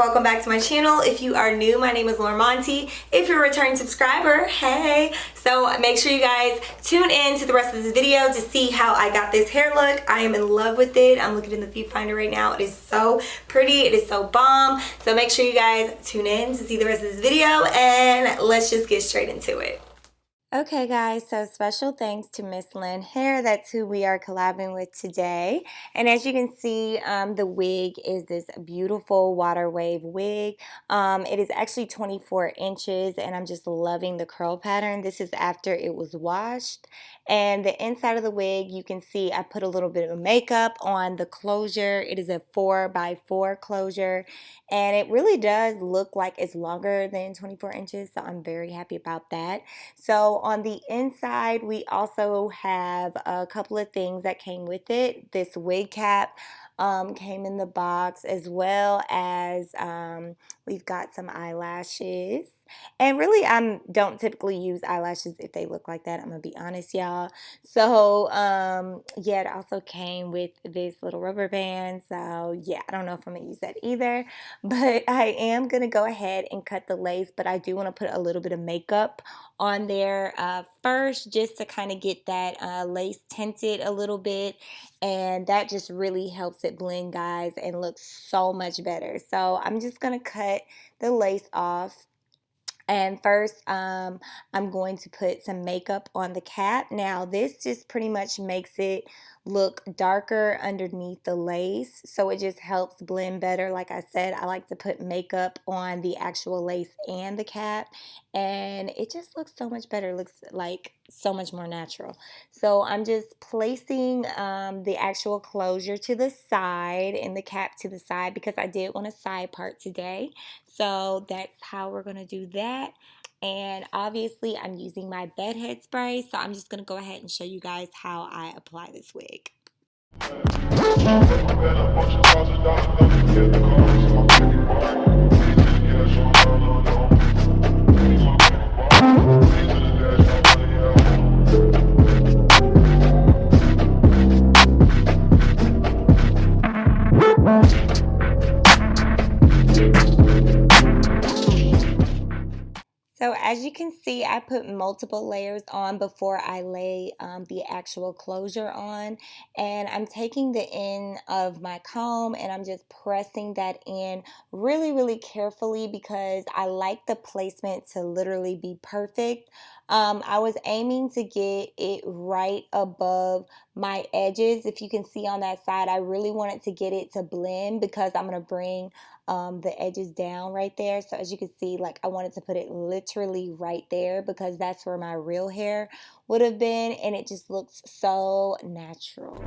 welcome back to my channel. If you are new, my name is Lauren Monty. If you're a returning subscriber, hey. So make sure you guys tune in to the rest of this video to see how I got this hair look. I am in love with it. I'm looking in the viewfinder right now. It is so pretty. It is so bomb. So make sure you guys tune in to see the rest of this video, and let's just get straight into it. Okay guys, so special thanks to Ms Lynn HAIR. That's who we are collabing with today. And as you can see, the wig is this beautiful water wave wig. It is actually 24 inches and I'm just loving the curl pattern. This is after it was washed. And the inside of the wig, you can see I put a little bit of makeup on the closure. It is a 4x4 closure. And it really does look like it's longer than 24 inches. So I'm very happy about that. So on the inside, we also have a couple of things that came with it. This wig cap came in the box, as well as we've got some eyelashes. And really, I don't typically use eyelashes if they look like that. I'm going to be honest, y'all. So, yeah, it also came with this little rubber band. So, yeah, I don't know if I'm going to use that either. But I am going to go ahead and cut the lace. But I do want to put a little bit of makeup on there first, just to kind of get that lace tinted a little bit. And that just really helps it blend, guys, and looks so much better. So, I'm just going to cut the lace off. And first, I'm going to put some makeup on the cap. Now, this just pretty much makes it look darker underneath the lace. So it just helps blend better. Like I said, I like to put makeup on the actual lace and the cap. And it just looks so much better. It looks like so much more natural. So I'm just placing the actual closure to the side and the cap to the side because I did want a side part today. So that's how we're going to do that. And obviously I'm using my bedhead spray. So I'm just going to go ahead and show you guys how I apply this wig. So as you can see, I put multiple layers on before I lay the actual closure on. And I'm taking the end of my comb and I'm just pressing that in really, really carefully because I like the placement to literally be perfect. I was aiming to get it right above my edges. If you can see on that side, I really wanted to get it to blend because I'm going to bring the edges down right there. So as you can see, like I wanted to put it literally right there because that's where my real hair would have been, and it just looks so natural.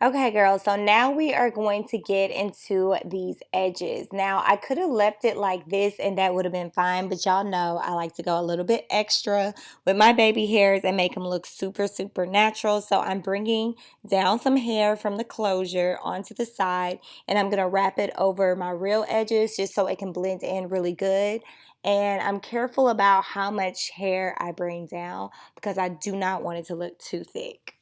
Okay, girls, so now we are going to get into these edges. Now, I could have left it like this and that would have been fine, but y'all know I like to go a little bit extra with my baby hairs and make them look super, super natural. So I'm bringing down some hair from the closure onto the side, and I'm going to wrap it over my real edges just so it can blend in really good. And I'm careful about how much hair I bring down because I do not want it to look too thick.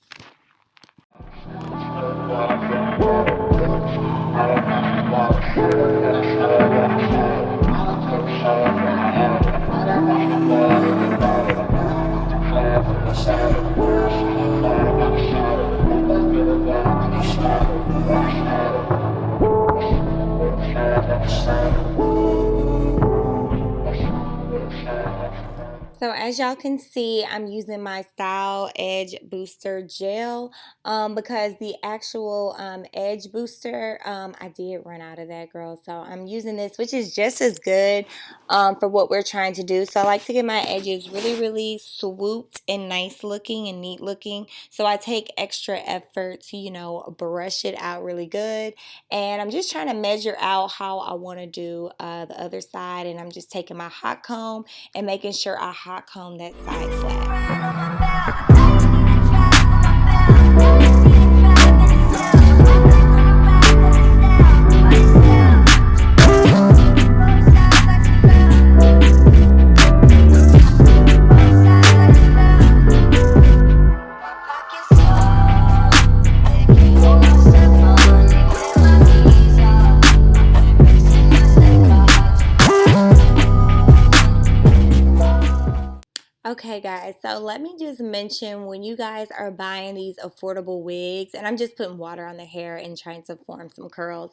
So as y'all can see, I'm using my Style Edge Booster Gel because the actual Edge Booster, I did run out of that, girl. So I'm using this, which is just as good for what we're trying to do. So I like to get my edges really, really swooped and nice looking and neat looking. So I take extra effort to, you know, brush it out really good. And I'm just trying to measure out how I want to do the other side. And I'm just taking my hot comb and making sure I hot comb that side flat. guys, so let me just mention, when you guys are buying these affordable wigs, and I'm just putting water on the hair and trying to form some curls,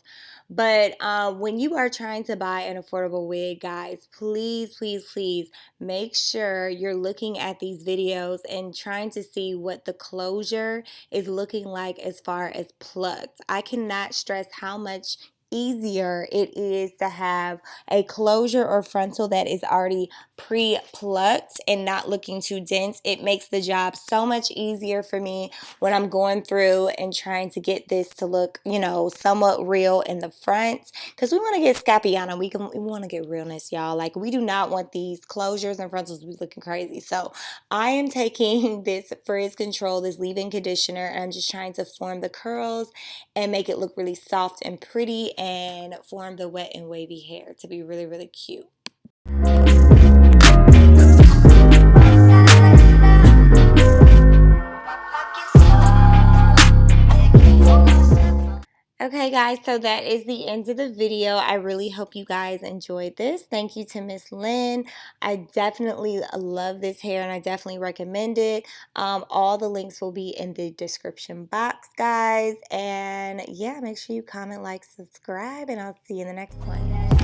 but when you are trying to buy an affordable wig, guys, please, please, please make sure you're looking at these videos and trying to see what the closure is looking like as far as plucked. I cannot stress how much easier it is to have a closure or frontal that is already pre-plucked and not looking too dense. It makes the job so much easier for me when I'm going through and trying to get this to look, you know, somewhat real in the front, because we want to get Scapiano. We want to get realness, y'all. Like, we do not want these closures and frontals to be looking crazy. So I am taking this frizz control, this leave-in conditioner, and I'm just trying to form the curls and make it look really soft and pretty and form the wet and wavy hair to be really, really cute. Okay guys, so that is the end of the video. I really hope you guys enjoyed this. Thank you to Ms Lynn. I definitely love this hair and I definitely recommend it. All the links will be in the description box, guys. And yeah, make sure you comment, like, subscribe, and I'll see you in the next one.